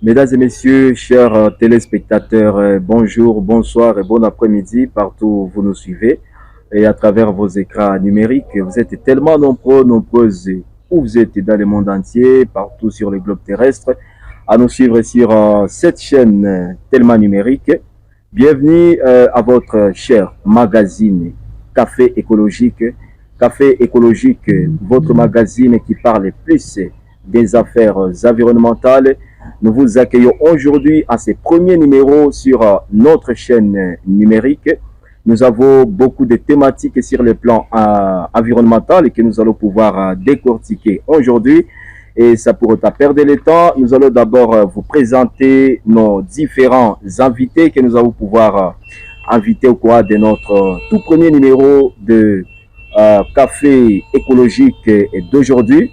Mesdames et messieurs, chers téléspectateurs, bonjour, bonsoir et bon après-midi partout où vous nous suivez et à travers vos écrans numériques. Vous êtes tellement nombreux, nombreuses où vous êtes dans le monde entier, partout sur le globe terrestre, à nous suivre sur cette chaîne tellement numérique. Bienvenue à votre cher magazine Café écologique. Café écologique, votre magazine qui parle plus des affaires environnementales. Nous vous accueillons aujourd'hui à ce premier numéro sur notre chaîne numérique. Nous avons beaucoup de thématiques sur le plan environnemental que nous allons pouvoir décortiquer aujourd'hui. Et ça pour pas perdre le temps, nous allons d'abord vous présenter nos différents invités que nous allons pouvoir inviter au cours de notre tout premier numéro de Café écologique d'aujourd'hui.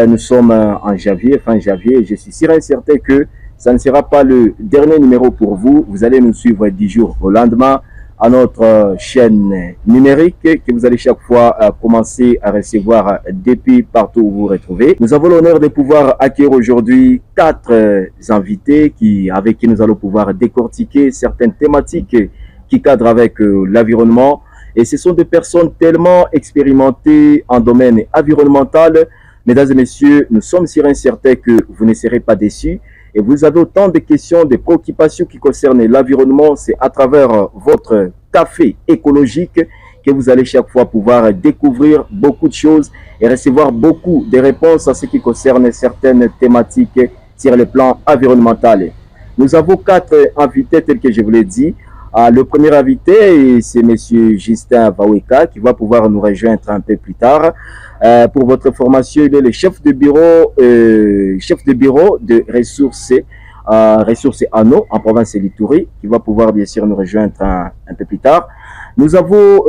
Nous sommes en janvier, fin janvier, et je suis sûr et certain que ça ne sera pas le dernier numéro pour vous. Vous allez nous suivre 10 jours au lendemain à notre chaîne numérique que vous allez chaque fois commencer à recevoir depuis partout où vous vous retrouvez. Nous avons l'honneur de pouvoir accueillir aujourd'hui 4 invités avec qui nous allons pouvoir décortiquer certaines thématiques qui cadrent avec l'environnement. Et ce sont des personnes tellement expérimentées en domaine environnemental. Mesdames et messieurs, nous sommes sûrs et certains que vous ne serez pas déçus. Et vous avez autant de questions, de préoccupations qui concernent l'environnement. C'est à travers votre café écologique que vous allez chaque fois pouvoir découvrir beaucoup de choses et recevoir beaucoup de réponses à ce qui concerne certaines thématiques sur le plan environnemental. Nous avons 4 invités tels que je vous l'ai dit. Le premier invité, c'est M. Justin Vaweka qui va pouvoir nous rejoindre un peu plus tard. Pour votre formation, il est le chef de bureau de ressources anneaux en province de l'Ituri, qui va pouvoir bien sûr nous rejoindre un peu plus tard. Nous avons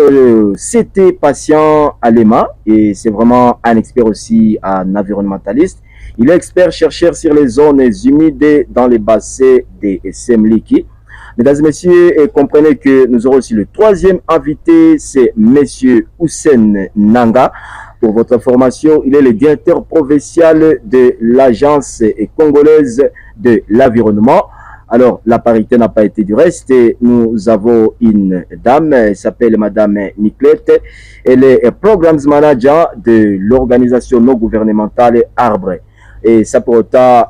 CT Patient Alema, et c'est vraiment un expert aussi, un environnementaliste. Il est expert chercheur sur les zones humides dans les bassins des Semliki. Mesdames et messieurs, comprenez que nous aurons aussi le troisième invité, c'est Monsieur Hussein Nanga. Pour votre information, il est le directeur provincial de l'Agence congolaise de l'environnement. Alors, la parité n'a pas été du reste. Nous avons une dame, elle s'appelle Madame Niclette. Elle est Programs Manager de l'organisation non gouvernementale Arbre. Et ça pour autant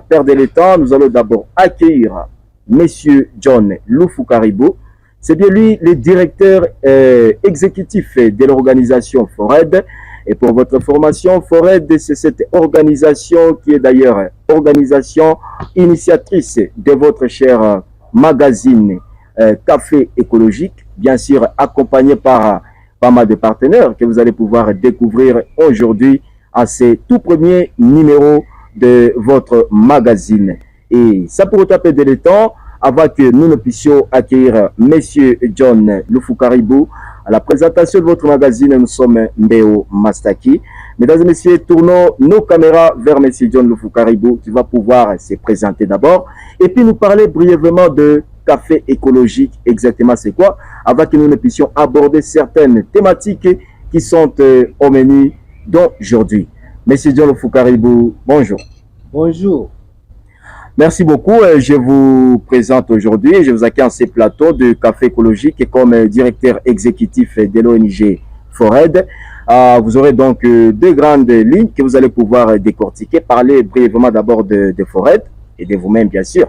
perdre le temps, nous allons d'abord accueillir Monsieur John Lufukaribou. C'est bien lui le directeur exécutif de l'organisation FORED. Et pour votre formation, FORED, c'est cette organisation qui est d'ailleurs organisation initiatrice de votre cher magazine Café écologique, bien sûr accompagné par pas mal de partenaires que vous allez pouvoir découvrir aujourd'hui à ce tout premier numéro de votre magazine. Et ça pour taper de temps, avant que nous ne puissions accueillir Monsieur John Lufukaribou à la présentation de votre magazine. Nous sommes Mbeo Mastaki. Mesdames et messieurs, tournons nos caméras vers Monsieur John Lufukaribou qui va pouvoir se présenter d'abord et puis nous parler brièvement de café écologique. Exactement c'est quoi, avant que nous ne puissions aborder certaines thématiques qui sont au menu d'aujourd'hui. Monsieur John Lufukaribou, bonjour. Bonjour. Merci beaucoup. Je vous présente aujourd'hui, je vous accueille en ces plateaux de Café écologique comme directeur exécutif de l'ONG FORED. Vous aurez donc 2 grandes lignes que vous allez pouvoir décortiquer, parler brièvement d'abord de FORED et de vous-même bien sûr.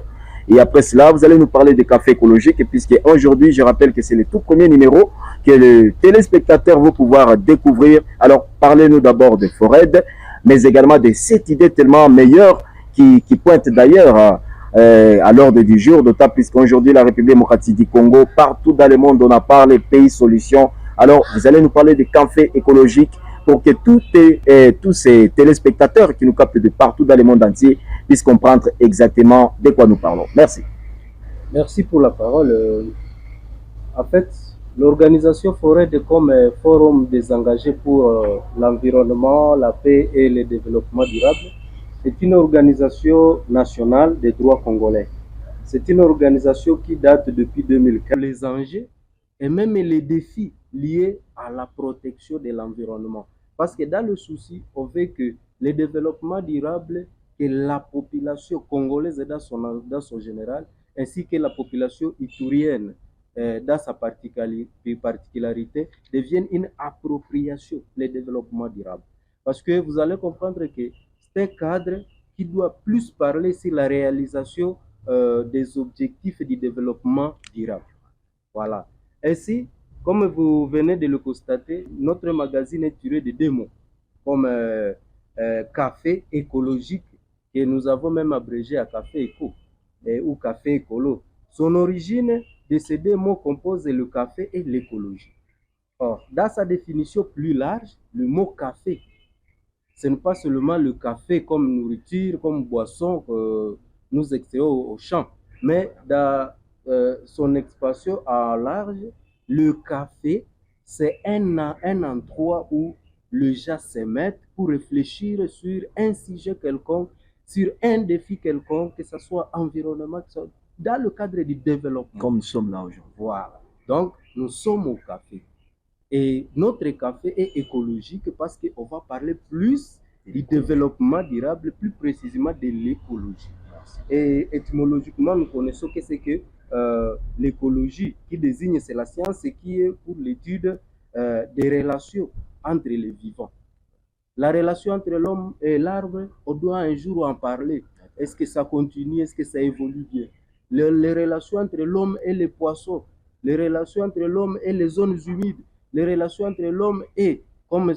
Et après cela, vous allez nous parler de Café écologique, puisque aujourd'hui, je rappelle que c'est le tout premier numéro que le téléspectateur va pouvoir découvrir. Alors, parlez-nous d'abord de FORED, mais également de cette idée tellement meilleure qui pointe d'ailleurs à l'ordre du jour, d'autant plus qu'aujourd'hui, la République démocratique du Congo, partout dans le monde, on a parlé pays solutions. Alors, vous allez nous parler de café écologique pour que tous ces téléspectateurs qui nous captent de partout dans le monde entier puissent comprendre exactement de quoi nous parlons. Merci. Merci pour la parole. En fait, l'organisation FORED comme forum des engagés pour l'environnement, la paix et le développement durable, c'est une organisation nationale des droits congolais. C'est une organisation qui date depuis 2015. Les enjeux et même les défis liés à la protection de l'environnement. Parce que dans le souci, on veut que le développement durable que la population congolaise dans son général, ainsi que la population iturienne dans sa particularité, devienne une appropriation du développement durable. Parce que vous allez comprendre que c'est un cadre qui doit plus parler sur la réalisation des objectifs du développement durable. Voilà. Ainsi, comme vous venez de le constater, notre magazine est tiré de deux mots, comme café écologique, que nous avons même abrégé à café éco ou café écolo. Son origine de ces deux mots compose le café et l'écologie. Or, dans sa définition plus large, le mot café, ce n'est pas seulement le café comme nourriture, comme boisson que nous extraisons au champ, mais dans son expression en large, le café, c'est un endroit où les gens se mettent pour réfléchir sur un sujet quelconque, sur un défi quelconque, que ce soit environnement, que ce soit dans le cadre du développement. Comme nous sommes là aujourd'hui. Voilà. Donc, nous sommes au café. Et notre café est écologique parce qu'on va parler plus du développement durable, plus précisément de l'écologie. Et étymologiquement, nous connaissons que c'est que l'écologie qui désigne, c'est la science qui est pour l'étude des relations entre les vivants. La relation entre l'homme et l'arbre, on doit un jour en parler. Est-ce que ça continue? Est-ce que ça évolue bien? Les relations entre l'homme et les poissons, les relations entre l'homme et les zones humides, les relations entre l'homme et, comme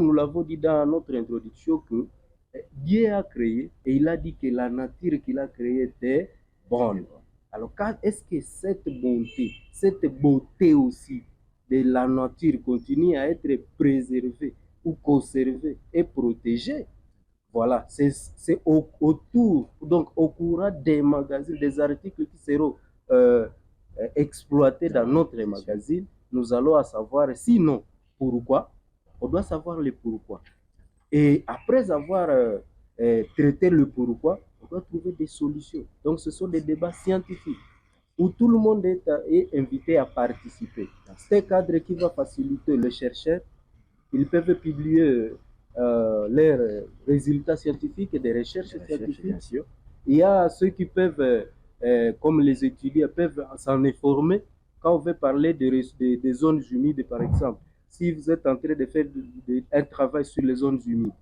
nous l'avons dit dans notre introduction, que Dieu a créé et il a dit que la nature qu'il a créée était bonne. Alors, est-ce que cette beauté aussi de la nature continue à être préservée ou conservée et protégée? Voilà, c'est autour, donc au courant des magazines, des articles qui seront exploités dans notre magazine, nous allons à savoir, sinon, pourquoi, on doit savoir le pourquoi. Et après avoir traité le pourquoi, on doit trouver des solutions. Donc, ce sont des débats scientifiques où tout le monde est invité à participer. C'est un cadre qui va faciliter les chercheurs. Ils peuvent publier leurs résultats scientifiques et des recherches scientifiques. Il y a ceux qui peuvent, comme les étudiants, peuvent s'en informer quand on veut parler des zones humides, par exemple. Si vous êtes en train de faire un travail sur les zones humides,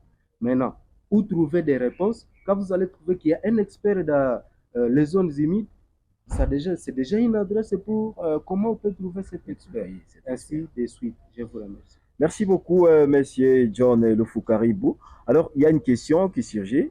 maintenant, où trouver des réponses? Quand vous allez trouver qu'il y a un expert dans les zones humides, c'est déjà une adresse pour comment on peut trouver cet expert. Ainsi de suite. Je vous remercie. Merci beaucoup, monsieur John Lufukaribou. Alors, il y a une question qui surgit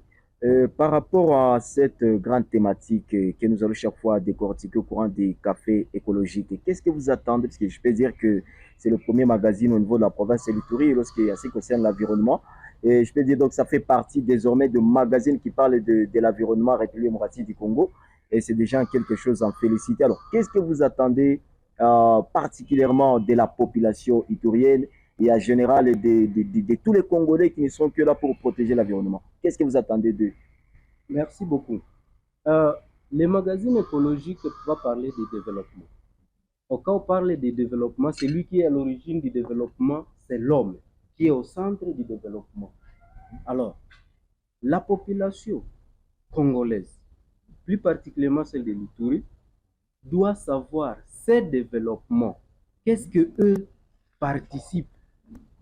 par rapport à cette grande thématique que nous allons chaque fois décortiquer au courant des cafés écologiques. Qu'est-ce que vous attendez? Parce que je peux dire que c'est le premier magazine au niveau de la province de l'Ituri lorsqu'il concerne l'environnement. Et je peux dire donc ça fait partie désormais de magazines qui parlent de l'environnement à République démocratique du Congo. Et c'est déjà quelque chose à en féliciter. Alors, qu'est-ce que vous attendez particulièrement de la population iturienne et en général de tous les Congolais qui ne sont que là pour protéger l'environnement? Qu'est-ce que vous attendez d'eux? Merci beaucoup. Les magazines écologiques vont parler de développement. Quand on parle de développement, c'est lui qui est à l'origine du développement, c'est l'homme qui est au centre du développement. Alors, la population congolaise, plus particulièrement celle de l'Ituri, doit savoir ces développements. Qu'est-ce que eux participent?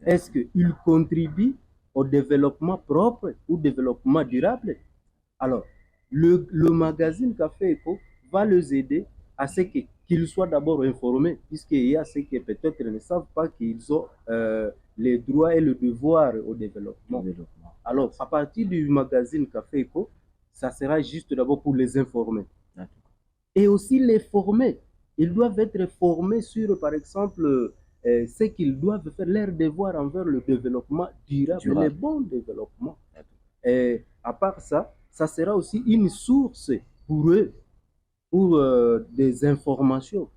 Est-ce qu'ils contribuent au développement propre ou développement durable? Alors, le magazine Café Eco va les aider à ce qu'ils soient d'abord informés, puisqu'il y a ceux qui peut-être ne savent pas qu'ils ont les droits et le devoir au développement. Alors, à partir du magazine Café Eco, ça sera juste d'abord pour les informer. Et aussi les former. Ils doivent être formés sur, par exemple, ce qu'ils doivent faire, leur devoir envers le développement durable. Le bon développement. Et à part ça, ça sera aussi une source pour eux, pour des informations,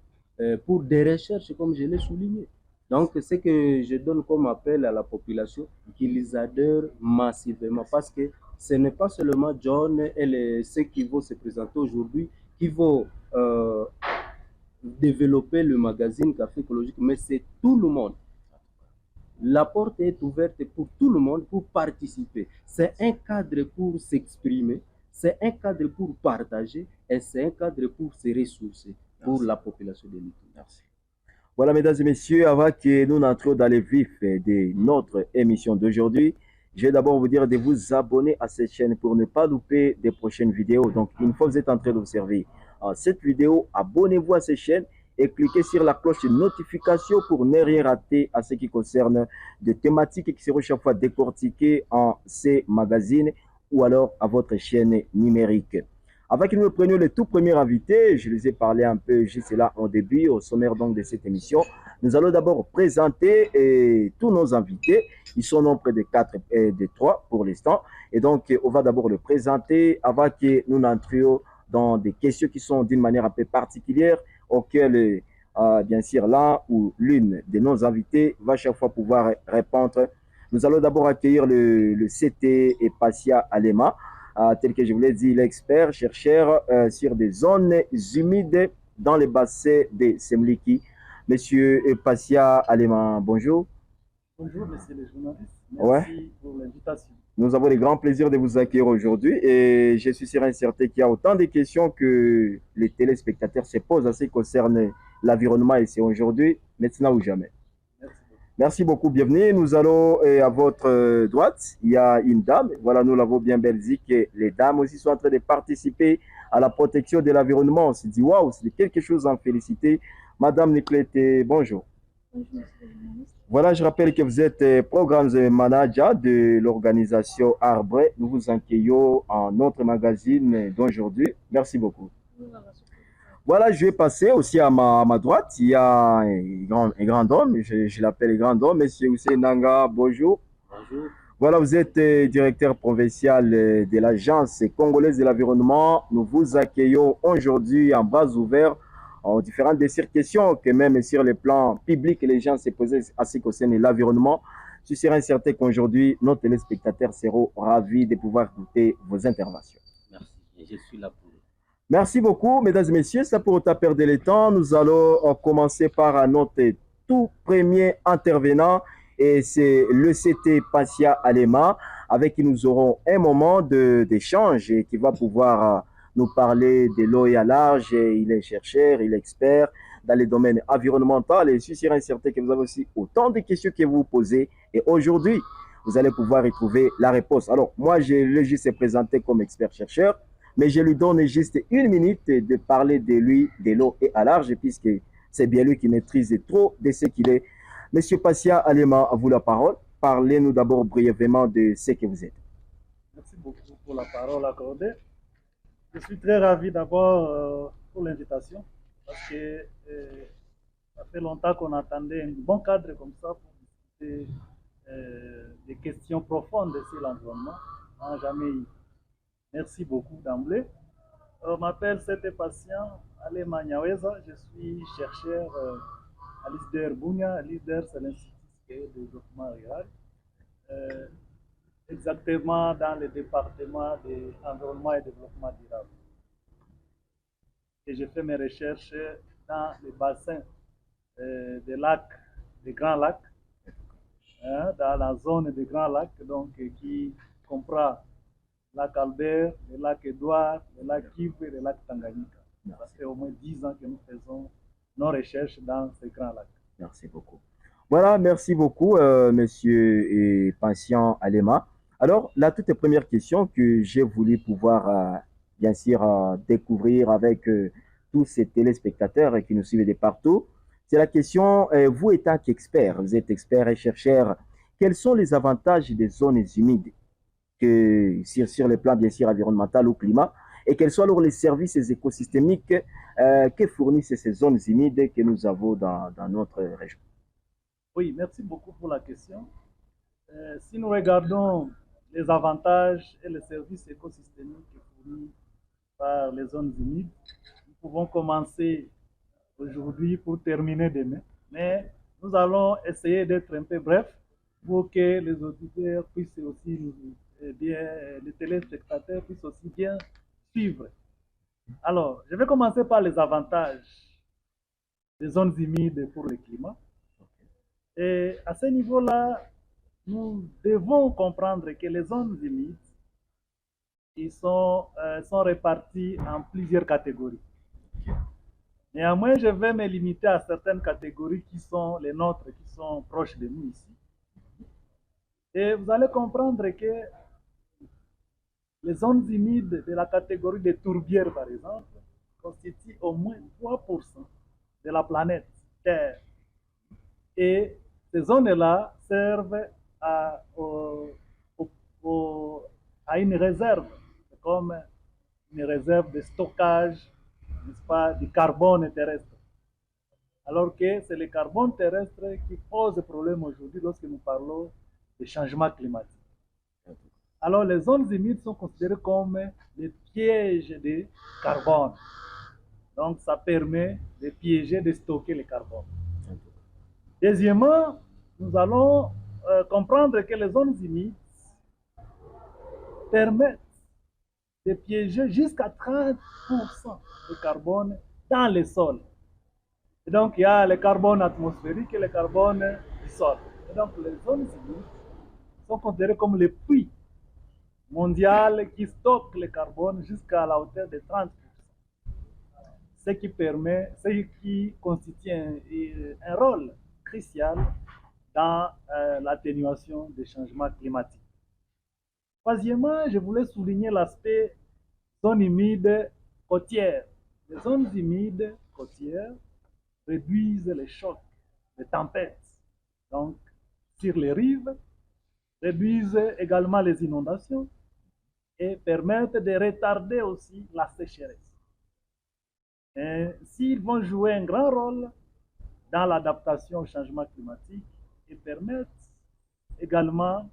pour des recherches, comme je l'ai souligné. Donc, ce que je donne comme appel à la population, qu'ils adhèrent massivement, parce que ce n'est pas seulement John et ceux qui vont se présenter aujourd'hui qui vont développer le magazine Café écologique, mais c'est tout le monde. La porte est ouverte pour tout le monde pour participer. C'est un cadre pour s'exprimer, c'est un cadre pour partager et c'est un cadre pour se ressourcer pour la population de l'État. Merci. Voilà, mesdames et messieurs, avant que nous n'entrions dans les vifs de notre émission d'aujourd'hui, je vais d'abord vous dire de vous abonner à cette chaîne pour ne pas louper des prochaines vidéos. Donc, une fois que vous êtes en train d'observer cette vidéo, abonnez-vous à cette chaîne et cliquez sur la cloche de notification pour ne rien rater à ce qui concerne des thématiques qui seront chaque fois décortiquées en ces magazines ou alors à votre chaîne numérique. Avant que nous prenions le tout premier invité, je les ai parlé un peu juste là en début, au sommaire donc de cette émission. Nous allons d'abord présenter tous nos invités. Ils sont nombre de 4 et de 3 pour l'instant. Et donc, on va d'abord le présenter avant que nous n'entrions dans des questions qui sont d'une manière un peu particulière, auxquelles, bien sûr, l'un ou l'une de nos invités va chaque fois pouvoir répondre. Nous allons d'abord accueillir le CT et Passia Alema, tel que je vous l'ai dit, l'expert chercheur sur des zones humides dans les bassins de Semliki. Monsieur Passia Alema, bonjour. Bonjour, monsieur le journaliste. Merci pour l'invitation. Nous avons le grand plaisir de vous accueillir aujourd'hui et je suis sûr et certain qu'il y a autant de questions que les téléspectateurs se posent en ce qui concerne l'environnement et c'est aujourd'hui, maintenant ou jamais. Merci beaucoup, bienvenue. Nous allons à votre droite, il y a une dame, voilà, nous l'avons bien belle dit que les dames aussi sont en train de participer à la protection de l'environnement. On s'est dit, waouh, c'est quelque chose à en féliciter. Madame Niclette, bonjour. Bonjour, monsieur le journaliste. Voilà, je rappelle que vous êtes programme manager de l'organisation Arbre. Nous vous accueillons en notre magazine d'aujourd'hui. Merci beaucoup. Voilà, je vais passer aussi à ma droite. Il y a un grand homme, je l'appelle grand homme, monsieur Hussein Nanga, bonjour. Bonjour. Voilà, vous êtes directeur provincial de l'Agence congolaise de l'environnement. Nous vous accueillons aujourd'hui en bras ouverts en différentes de ces questions que même sur le plan public, les gens se posaient à ce qui concerne l'environnement. Je suis certain qu'aujourd'hui, nos téléspectateurs seront ravis de pouvoir écouter vos interventions. Merci, et je suis là pour. Merci beaucoup, mesdames et messieurs. Ça pour ne pas perdre le temps, nous allons commencer par notre tout premier intervenant et c'est le CT Passia Alema avec qui nous aurons un moment d'échange et qui va pouvoir nous parler de l'eau et à large. Il est chercheur, il est expert dans les domaines environnementaux et je suis sûr et certain que vous avez aussi autant de questions que vous posez et aujourd'hui, vous allez pouvoir y trouver la réponse. Alors, moi, je l'ai juste présenté comme expert-chercheur, mais je lui donne juste une minute de parler de lui, de l'eau et à large, puisque c'est bien lui qui maîtrise trop de ce qu'il est. Monsieur Passia Alema, à vous la parole. Parlez-nous d'abord brièvement de ce que vous êtes. Merci beaucoup pour la parole accordée. Je suis très ravi d'abord pour l'invitation, parce que ça fait longtemps qu'on attendait un bon cadre comme ça pour discuter des questions profondes sur l'environnement. On n'a jamais eu. Merci beaucoup d'emblée. Je m'appelle Sete Patient Alema Nyaweza. Je suis chercheur à l'ISDER Bunia. L'ISDER, c'est l'Institut de développement rural. Exactement dans le département de l'environnement et développement durable. Et je fais mes recherches dans les bassins des lacs, des grands lacs, dans la zone des grands lacs, donc qui comprend le lac Albert, le lac Édouard, le lac Kivu et le lac Tanganyika. Ça fait au moins 10 ans que nous faisons nos recherches dans ces grands lacs. Merci beaucoup. Voilà, merci beaucoup, monsieur Patient Alema. Alors, la toute première question que j'ai voulu pouvoir, bien sûr, découvrir avec tous ces téléspectateurs qui nous suivent de partout, c'est la question, vous étant qu'expert, vous êtes expert et chercheur, quels sont les avantages des zones humides que, sur le plan, bien sûr, environnemental ou climat, et quels sont alors les services écosystémiques que fournissent ces zones humides que nous avons dans notre région? Oui, merci beaucoup pour la question. Si nous regardons les avantages et les services écosystémiques fournis par les zones humides, nous pouvons commencer aujourd'hui pour terminer demain. Mais nous allons essayer d'être un peu bref pour que les auditeurs puissent aussi, les téléspectateurs puissent aussi bien suivre. Alors, je vais commencer par les avantages des zones humides pour le climat. Et à ce niveau-là, nous devons comprendre que les zones humides sont réparties en plusieurs catégories. Néanmoins, je vais me limiter à certaines catégories qui sont les nôtres, qui sont proches de nous ici. Et vous allez comprendre que les zones humides de la catégorie des tourbières, par exemple, constituent au moins 3% de la planète Terre. Et ces zones-là servent à, à une réserve, comme une réserve de stockage, n'est-ce pas, du carbone terrestre. Alors que c'est le carbone terrestre qui pose problème aujourd'hui lorsque nous parlons de changement climatique. Alors les zones humides sont considérées comme des pièges de carbone. Donc ça permet de piéger, de stocker le carbone. Deuxièmement, nous allons comprendre que les zones humides permettent de piéger jusqu'à 30% de carbone dans les sols. Et donc, il y a le carbone atmosphérique et le carbone du sol. Et donc, les zones humides sont considérées comme les puits mondiaux qui stockent le carbone jusqu'à la hauteur de 30%. Ce qui constitue un rôle crucial dans l'atténuation des changements climatiques. Troisièmement, je voulais souligner l'aspect zones humides côtières. Les zones humides côtières réduisent les chocs, les tempêtes, donc sur les rives, réduisent également les inondations et permettent de retarder aussi la sécheresse. S'ils vont jouer un grand rôle dans l'adaptation au changement climatique et permettent également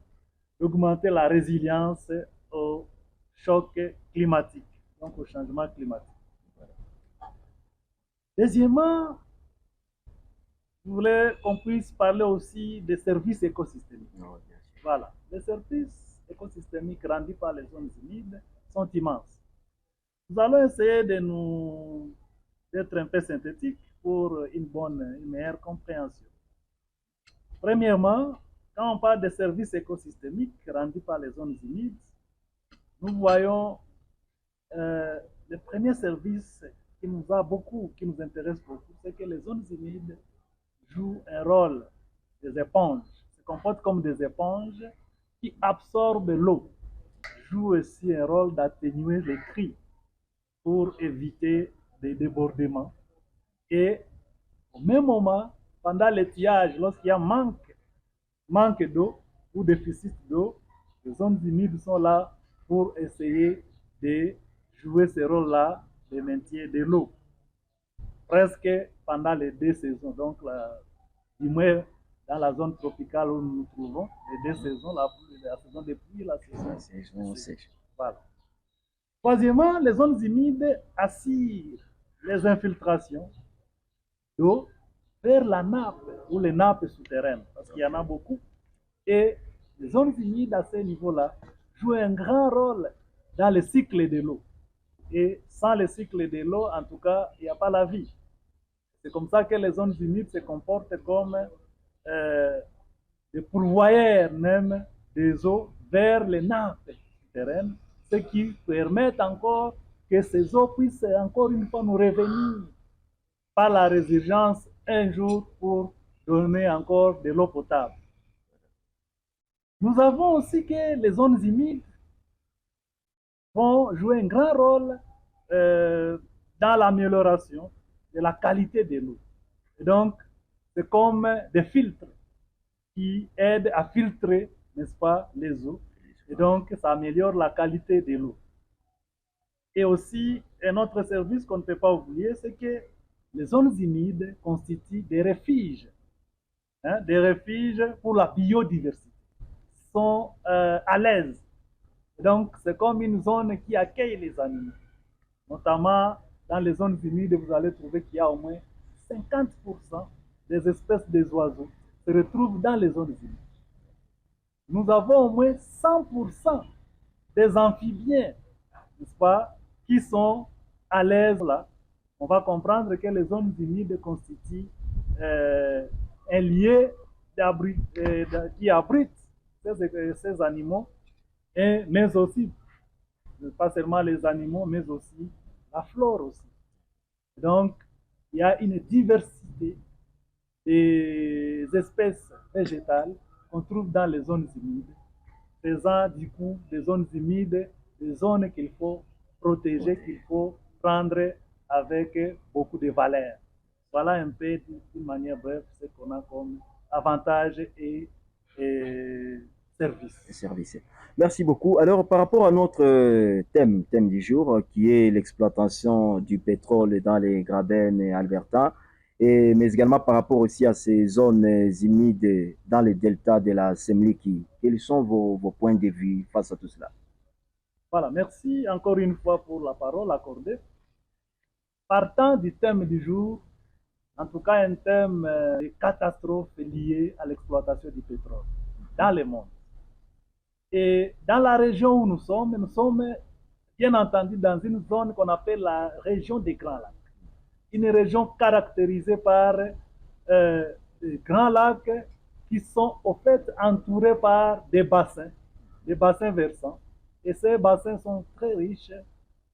d'augmenter la résilience au choc climatique, donc au changement climatique. Deuxièmement, je voulais qu'on puisse parler aussi des services écosystémiques. Voilà, les services écosystémiques rendus par les zones humides sont immenses. Nous allons essayer d'être un peu synthétiques pour une meilleure compréhension. Premièrement, quand on parle des services écosystémiques rendus par les zones humides, nous voyons le premier service qui nous intéresse beaucoup, c'est que les zones humides jouent un rôle des éponges, se comportent comme des éponges qui absorbent l'eau, jouent aussi un rôle d'atténuer les crues pour éviter des débordements. Et au même moment, pendant l'étiage, lorsqu'il y a manque d'eau ou déficit d'eau, les zones humides sont là pour essayer de jouer ce rôle-là de maintien de l'eau. Presque pendant les 2 saisons, donc du moins dans la zone tropicale où nous nous trouvons, les 2 saisons, la saison des pluies et la saison sèche. Voilà. Troisièmement, les zones humides assurent les infiltrations d'eau vers la nappe ou les nappes souterraines, parce qu'il y en a beaucoup. Et les zones humides à ce niveau-là jouent un grand rôle dans le cycle de l'eau. Et sans le cycle de l'eau, en tout cas, il n'y a pas la vie. C'est comme ça que les zones humides se comportent comme des pourvoyeurs même des eaux vers les nappes souterraines, ce qui permet encore que ces eaux puissent encore une fois nous revenir par la résurgence un jour pour donner encore de l'eau potable. Nous avons aussi que les zones humides vont jouer un grand rôle dans l'amélioration de la qualité de l'eau. Et donc, c'est comme des filtres qui aident à filtrer, n'est-ce pas, les eaux. Et donc, ça améliore la qualité de l'eau. Et aussi, un autre service qu'on ne peut pas oublier, c'est que les zones humides constituent des refuges pour la biodiversité. Ils sont à l'aise. Donc, c'est comme une zone qui accueille les animaux. Notamment, dans les zones humides, vous allez trouver qu'il y a au moins 50% des espèces des oiseaux se retrouvent dans les zones humides. Nous avons au moins 100% des amphibiens, n'est-ce pas, qui sont à l'aise là. On va comprendre que les zones humides constituent un lieu qui abrite ces animaux, mais aussi, pas seulement les animaux, mais aussi la flore aussi. Donc, il y a une diversité des espèces végétales qu'on trouve dans les zones humides, faisant du coup des zones humides des zones qu'il faut protéger, qu'il faut prendre avec beaucoup de valeur. Voilà un peu, d'une manière brève, ce qu'on a comme avantages et services. Service. Merci beaucoup. Alors, par rapport à notre thème du jour, qui est l'exploitation du pétrole dans les Grabennes et Alberta, mais également par rapport aussi à ces zones humides dans les deltas de la Semliki, quels sont vos points de vue face à tout cela? Voilà, merci encore une fois pour la parole accordée. Partant du thème du jour, en tout cas un thème de catastrophe liée à l'exploitation du pétrole dans le monde. Et dans la région où nous sommes bien entendu dans une zone qu'on appelle la région des Grands Lacs. Une région caractérisée par des grands lacs qui sont au fait entourés par des bassins versants. Et ces bassins sont très riches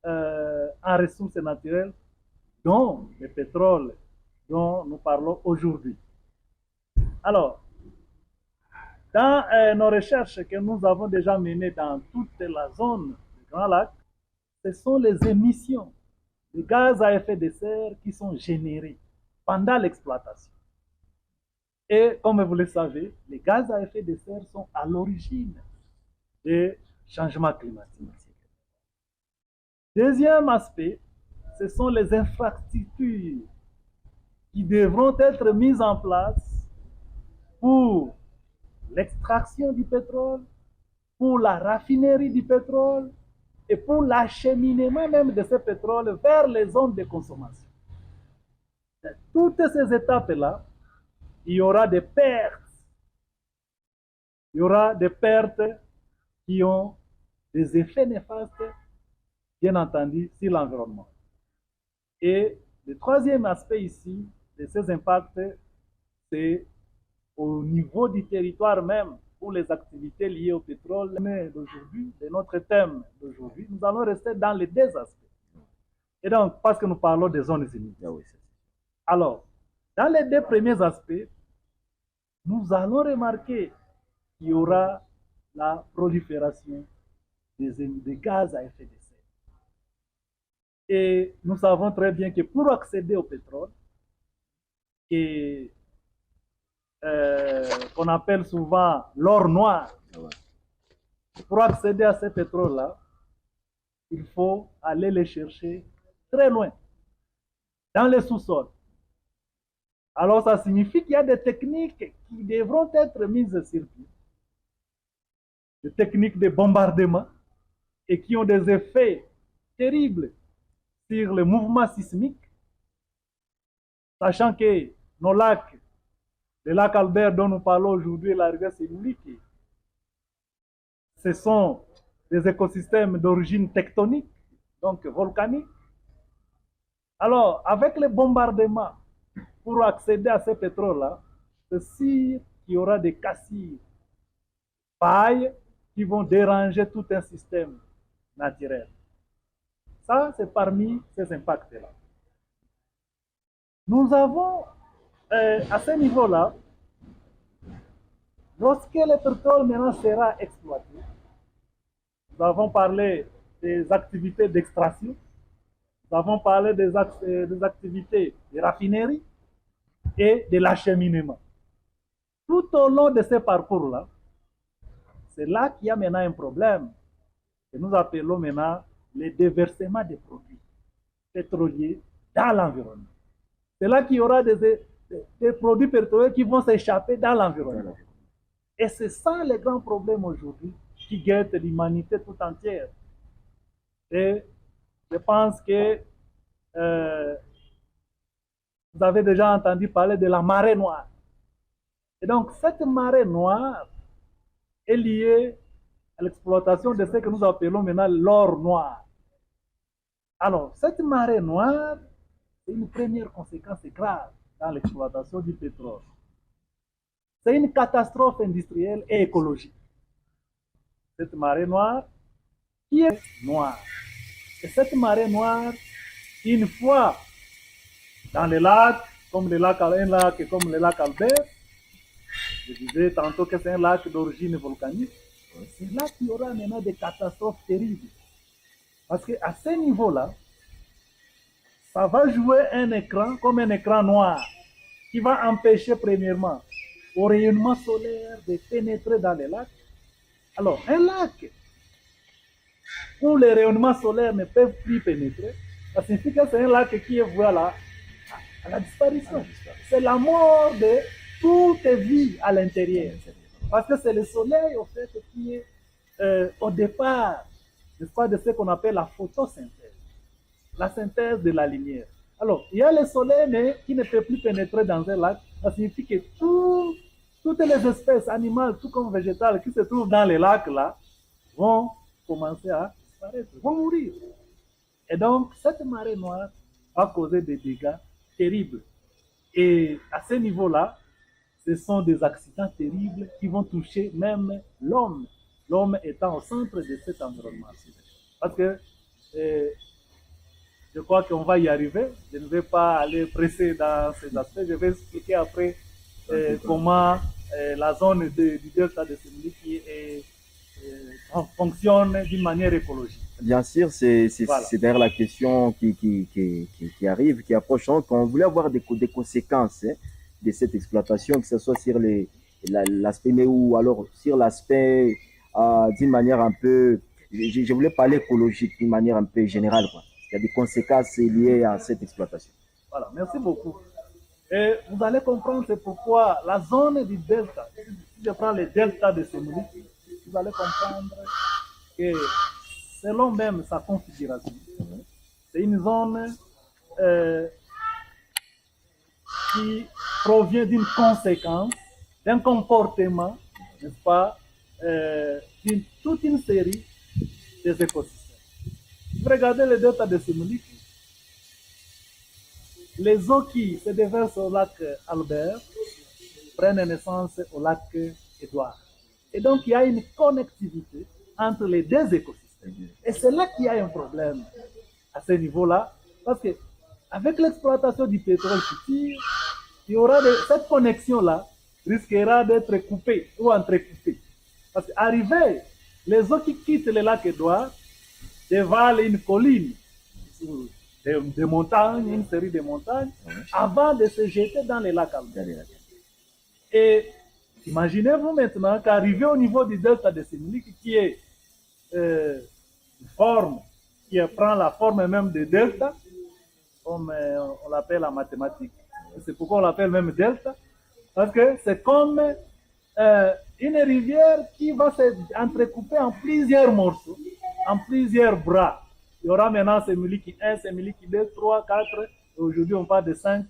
en ressources naturelles, dont le pétrole dont nous parlons aujourd'hui. Alors, dans nos recherches que nous avons déjà menées dans toute la zone du Grand Lac, ce sont les émissions de gaz à effet de serre qui sont générées pendant l'exploitation. Et comme vous le savez, les gaz à effet de serre sont à l'origine des changements climatiques. Deuxième aspect, ce sont les infrastructures qui devront être mises en place pour l'extraction du pétrole, pour la raffinerie du pétrole et pour l'acheminement même de ce pétrole vers les zones de consommation. Toutes ces étapes-là, il y aura des pertes. Il y aura des pertes qui ont des effets néfastes, bien entendu, sur l'environnement. Et le troisième aspect ici de ces impacts, c'est au niveau du territoire même, pour les activités liées au pétrole d'aujourd'hui, de notre thème d'aujourd'hui, nous allons rester dans les deux aspects. Et donc, parce que nous parlons des zones humides. Alors, dans les deux premiers aspects, nous allons remarquer qu'il y aura la prolifération des gaz à effet de serre. Et nous savons très bien que pour accéder au pétrole, qu'on appelle souvent l'or noir, pour accéder à ce pétrole-là, il faut aller les chercher très loin, dans les sous-sols. Alors ça signifie qu'il y a des techniques qui devront être mises sur pied, des techniques de bombardement, et qui ont des effets terribles sur le mouvement sismique, sachant que nos lacs, le lac Albert dont nous parlons aujourd'hui et la rivière Semliki, ce sont des écosystèmes d'origine tectonique, donc volcanique. Alors, avec les bombardements, pour accéder à ce pétrole-là, c'est sûr qu'il y aura des cassures, failles qui vont déranger tout un système naturel. Ça, c'est parmi ces impacts-là. Nous avons, à ce niveau-là, lorsque le pétrole maintenant sera exploité, nous avons parlé des activités d'extraction, nous avons parlé des activités de raffinerie et de l'acheminement. Tout au long de ce parcours-là, c'est là qu'il y a maintenant un problème que nous appelons maintenant le déversement des produits pétroliers dans l'environnement. C'est là qu'il y aura des produits pétroliers qui vont s'échapper dans l'environnement. Et c'est ça le grand problème aujourd'hui qui guette l'humanité tout entière. Et je pense que vous avez déjà entendu parler de la marée noire. Et donc, cette marée noire est liée à l'exploitation de ce que nous appelons maintenant l'or noir. Alors, cette marée noire, c'est une première conséquence grave dans l'exploitation du pétrole. C'est une catastrophe industrielle et écologique. Cette marée noire qui est noire. Et cette marée noire, une fois dans les lacs, comme le lac Albert, je disais tantôt que c'est un lac d'origine volcanique, c'est là qu'il y aura maintenant des catastrophes terribles. Parce qu'à ce niveau-là, ça va jouer un écran comme un écran noir qui va empêcher premièrement au rayonnement solaire de pénétrer dans les lacs. Alors, un lac où les rayonnements solaires ne peuvent plus pénétrer, ça signifie que c'est un lac qui est voué à la disparition. C'est la mort de toute vie à l'intérieur. Parce que c'est le soleil, au fait, qui est au départ, n'est-ce pas, de ce qu'on appelle la photosynthèse. La synthèse de la lumière. Alors, il y a le soleil, mais qui ne peut plus pénétrer dans un lac. Ça signifie que toutes les espèces animales, tout comme végétales, qui se trouvent dans les lacs là, vont commencer à disparaître, vont mourir. Et donc, cette marée noire va causer des dégâts terribles. Et à ce niveau-là, ce sont des accidents terribles qui vont toucher même l'homme, l'homme étant au centre de cet environnement. Parce que je crois qu'on va y arriver. Je ne vais pas aller presser dans ces aspects. Je vais expliquer après comment la zone du delta de Semiliki fonctionne d'une manière écologique. Bien sûr, c'est Voilà. d'ailleurs la question qui arrive, qui approche. Donc, on voulait avoir des conséquences de cette exploitation, que ce soit sur l'aspect, mais ou alors sur l'aspect d'une manière un peu, je voulais parler écologique d'une manière un peu générale, quoi. Il y a des conséquences liées à cette exploitation. Voilà, merci beaucoup. Et vous allez comprendre c'est pourquoi la zone du delta, si je prends le delta de Semiliki, vous allez comprendre que selon même sa configuration, c'est une zone qui provient d'une conséquence, d'un comportement, n'est-ce pas, d'une toute une série des écosystèmes. Vous regardez le delta de Semiliki, les eaux qui se déversent au lac Albert prennent naissance au lac Édouard. Et donc, il y a une connectivité entre les deux écosystèmes. Et c'est là qu'il y a un problème à ce niveau-là, parce que avec l'exploitation du pétrole futur, il y aura cette connexion-là risquera d'être coupée ou entrecoupée. Parce qu'arriver, les eaux qui quittent le lac Édouard dévalent une colline, des montagnes, une série de montagnes, avant de se jeter dans les lacs Albert. Et imaginez-vous maintenant qu'arriver au niveau du delta de Semiliki, qui est une forme, qui prend la forme même de delta, comme on l'appelle en mathématiques, c'est pourquoi on l'appelle même delta, parce que c'est comme une rivière qui va s'entrecouper en plusieurs morceaux, en plusieurs bras. Il y aura maintenant Semiliki 1, Semiliki 2, 3, 4, et aujourd'hui on parle de 5,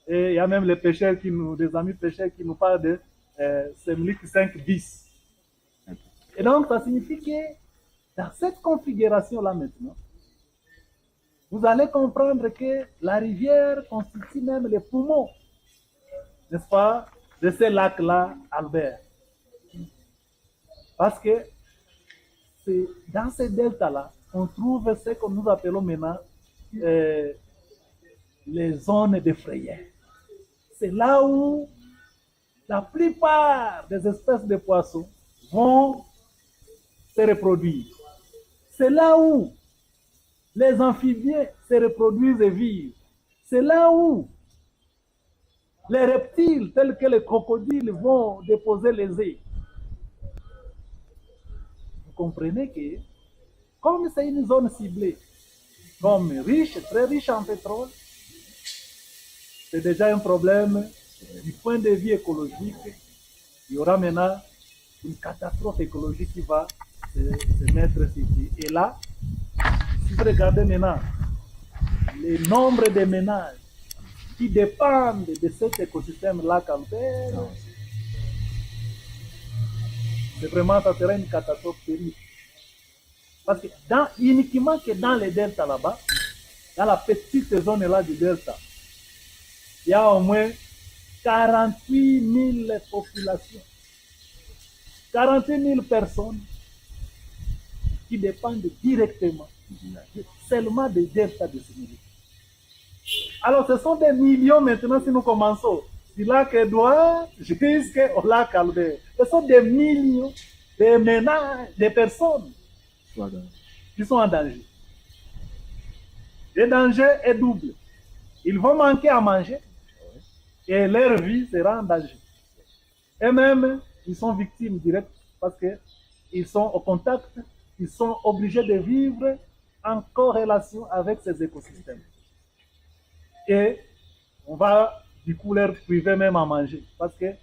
et il y a même les pêcheurs des amis pêcheurs qui nous parlent de Semiliki 5 bis. Et donc ça signifie que dans cette configuration-là maintenant, vous allez comprendre que la rivière constitue même les poumons, n'est-ce pas, de ce lac-là, Albert. Parce que c'est dans ces deltas-là qu'on trouve ce que nous appelons maintenant les zones de frayère. C'est là où la plupart des espèces de poissons vont se reproduire. C'est là où les amphibiens se reproduisent et vivent. C'est là où les reptiles, tels que les crocodiles, vont déposer les œufs. Vous comprenez que, comme c'est une zone ciblée, comme riche, très riche en pétrole, c'est déjà un problème du point de vue écologique. Il y aura maintenant une catastrophe écologique qui va se mettre ici. Et là, si vous regardez maintenant le nombre de ménages qui dépendent de cet écosystème-là, c'est vraiment, ça serait une catastrophe terrible. Parce que uniquement que dans les deltas là-bas, dans la petite zone-là du delta, il y a au moins 48 000 populations, 48 000 personnes qui dépendent directement seulement des deltas de Sénégal. Alors, ce sont des millions maintenant si nous commençons. Du lac Edouard jusqu'au lac Albert. Ce sont des millions de ménages, de personnes qui sont en danger. Le danger est double. Ils vont manquer à manger et leur vie sera en danger. Et même, ils sont victimes directes parce qu'ils sont au contact, ils sont obligés de vivre en corrélation avec ces écosystèmes. Et on va du coup leur priver même à manger parce que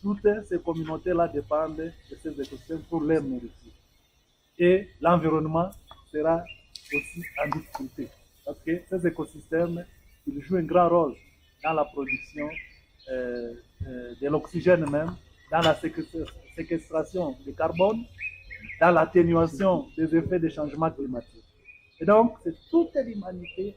toutes ces communautés-là dépendent de ces écosystèmes pour leur nourriture. Et l'environnement sera aussi en difficulté parce que ces écosystèmes, ils jouent un grand rôle dans la production de l'oxygène même, dans la séquestration du carbone, dans l'atténuation des effets des changements climatiques. Et donc, c'est toute l'humanité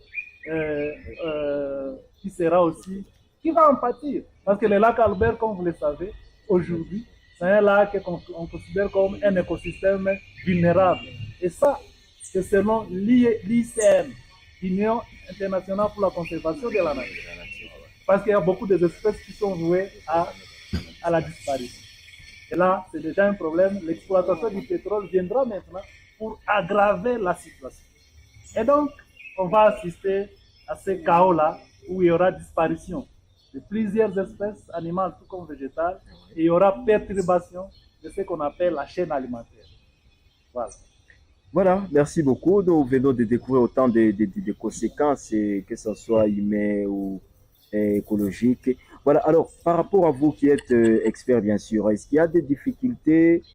qui sera aussi, qui va en pâtir. Parce que le lac Albert, comme vous le savez, aujourd'hui, c'est un lac qu'on considère comme un écosystème vulnérable. Et ça, c'est selon l'ICN, l'Union internationale pour la conservation de la nature. Parce qu'il y a beaucoup d'espèces qui sont vouées à la disparition. Et là, c'est déjà un problème. L'exploitation du pétrole viendra maintenant pour aggraver la situation. Et donc, on va assister à ce chaos-là où il y aura disparition de plusieurs espèces animales tout comme végétales et il y aura perturbation de ce qu'on appelle la chaîne alimentaire. Voilà. Voilà, merci beaucoup. Nous venons de découvrir autant de conséquences, que ce soit humaines ou écologiques. Voilà, alors par rapport à vous qui êtes expert bien sûr, est-ce qu'il y a des difficultés